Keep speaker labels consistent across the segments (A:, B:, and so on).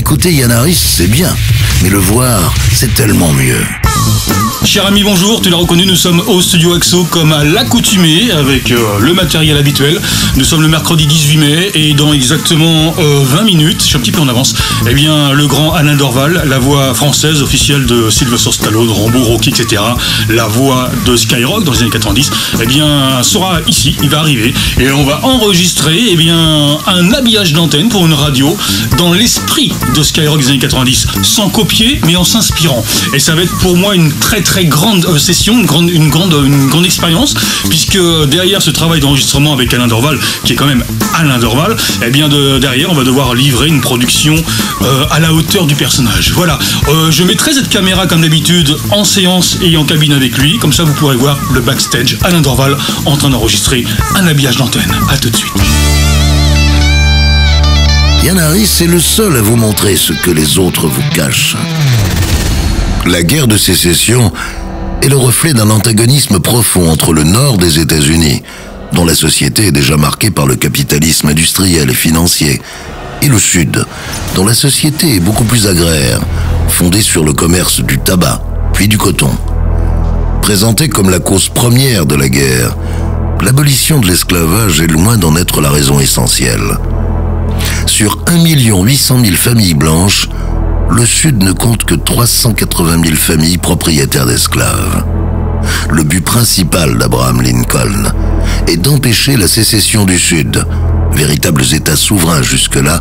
A: Écouter Yann Arthus, c'est bien, mais le voir, c'est tellement mieux.
B: Cher ami, bonjour, tu l'as reconnu, nous sommes au studio AXO comme à l'accoutumée avec le matériel habituel. Nous sommes le mercredi 18 mai et dans exactement 20 minutes, je suis un petit peu en avance, eh bien le grand Alain Dorval, la voix française officielle de Sylvester Stallone, Rambo, Rocky, etc., la voix de Skyrock dans les années 90, eh bien sera ici, il va arriver et on va enregistrer eh bien un habillage d'antenne pour une radio dans l'esprit de Skyrock des années 90, sans copier mais en s'inspirant. Et ça va être pour moi une très grande session, une grande expérience, puisque derrière ce travail d'enregistrement avec Alain Dorval, qui est quand même Alain Dorval, eh bien derrière on va devoir livrer une production à la hauteur du personnage. Voilà, je mettrai cette caméra comme d'habitude en séance et en cabine avec lui, comme ça vous pourrez voir le backstage, Alain Dorval en train d'enregistrer un habillage d'antenne. À tout de suite.
A: Yann Arthus est le seul à vous montrer ce que les autres vous cachent. La guerre de sécession est le reflet d'un antagonisme profond entre le nord des États-Unis, dont la société est déjà marquée par le capitalisme industriel et financier, et le sud, dont la société est beaucoup plus agraire, fondée sur le commerce du tabac, puis du coton. Présentée comme la cause première de la guerre, l'abolition de l'esclavage est loin d'en être la raison essentielle. Sur 1 800 000 familles blanches, le Sud ne compte que 380 000 familles propriétaires d'esclaves. Le but principal d'Abraham Lincoln est d'empêcher la sécession du Sud, véritables États souverains jusque-là,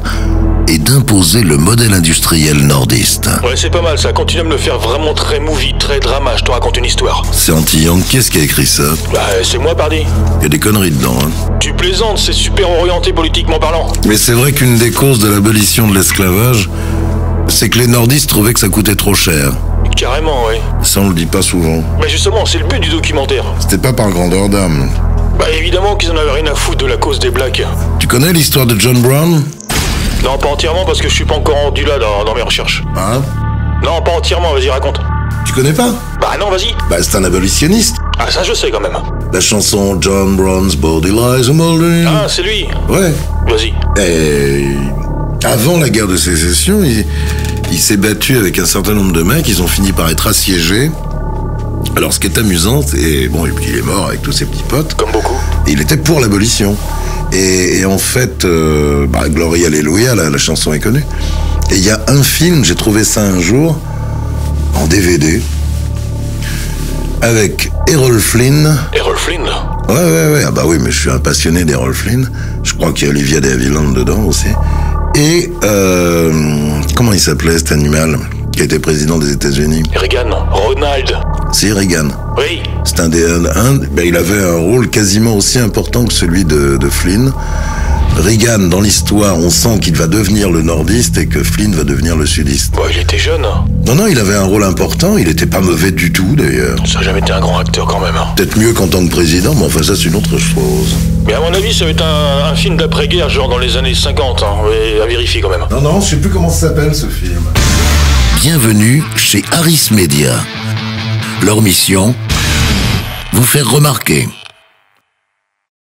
A: et d'imposer le modèle industriel nordiste.
C: Ouais, c'est pas mal ça, continue à me le faire vraiment très movie, très drama, je te raconte une histoire.
A: C'est anti-Yankee, qu'est-ce qui a écrit ça?
C: Bah, c'est moi, pardi.
A: Il y a des conneries dedans, hein.
C: Tu plaisantes, c'est super orienté politiquement parlant.
A: Mais c'est vrai qu'une des causes de l'abolition de l'esclavage, c'est que les nordistes trouvaient que ça coûtait trop cher.
C: Carrément, ouais.
A: Ça, on le dit pas souvent.
C: Mais justement, c'est le but du documentaire.
A: C'était pas par grandeur d'âme.
C: Bah, évidemment qu'ils en avaient rien à foutre de la cause des blacks.
A: Tu connais l'histoire de John Brown?
C: Non, pas entièrement, parce que je suis pas encore rendu là dans mes recherches.
A: Hein?
C: Non, pas entièrement, vas-y, raconte.
A: Tu connais pas?
C: Bah non, vas-y.
A: Bah, c'est un abolitionniste.
C: Ah, ça je sais quand même.
A: La chanson John Brown's Body Lies a Moldering.
C: Ah, c'est lui.
A: Ouais.
C: Vas-y.
A: Et avant la guerre de sécession, il s'est battu avec un certain nombre de mecs, ils ont fini par être assiégés. Alors ce qui est amusant, c'est... Bon, et puis il est mort avec tous ses petits potes.
C: Comme beaucoup.
A: Et il était pour l'abolition. Et en fait, Gloria Alléluia, la chanson est connue. Et il y a un film, j'ai trouvé ça un jour, en DVD, avec Errol Flynn.
C: Errol Flynn?
A: Ouais. Ah bah oui, mais je suis un passionné d'Errol Flynn. Je crois qu'il y a Olivia de Havilland dedans aussi. Et comment il s'appelait cet animal qui a été président des États-Unis?
C: Reagan. Ronald.
A: C'est Reagan.
C: Oui.
A: C'est il avait un rôle quasiment aussi important que celui de Flynn. Reagan, dans l'histoire, on sent qu'il va devenir le nordiste et que Flynn va devenir le sudiste.
C: Bon, il était jeune.
A: Non, il avait un rôle important, il était pas mauvais du tout d'ailleurs.
C: Ça a jamais été un grand acteur quand même.
A: Peut-être mieux qu'en tant que président, mais enfin ça c'est une autre chose.
C: Mais à mon avis, ça va être un film d'après-guerre, genre dans les années 50, hein, à vérifier quand même.
A: Non, je sais plus comment ça s'appelle ce film. Bienvenue chez Harris Media. Leur mission, vous faire remarquer.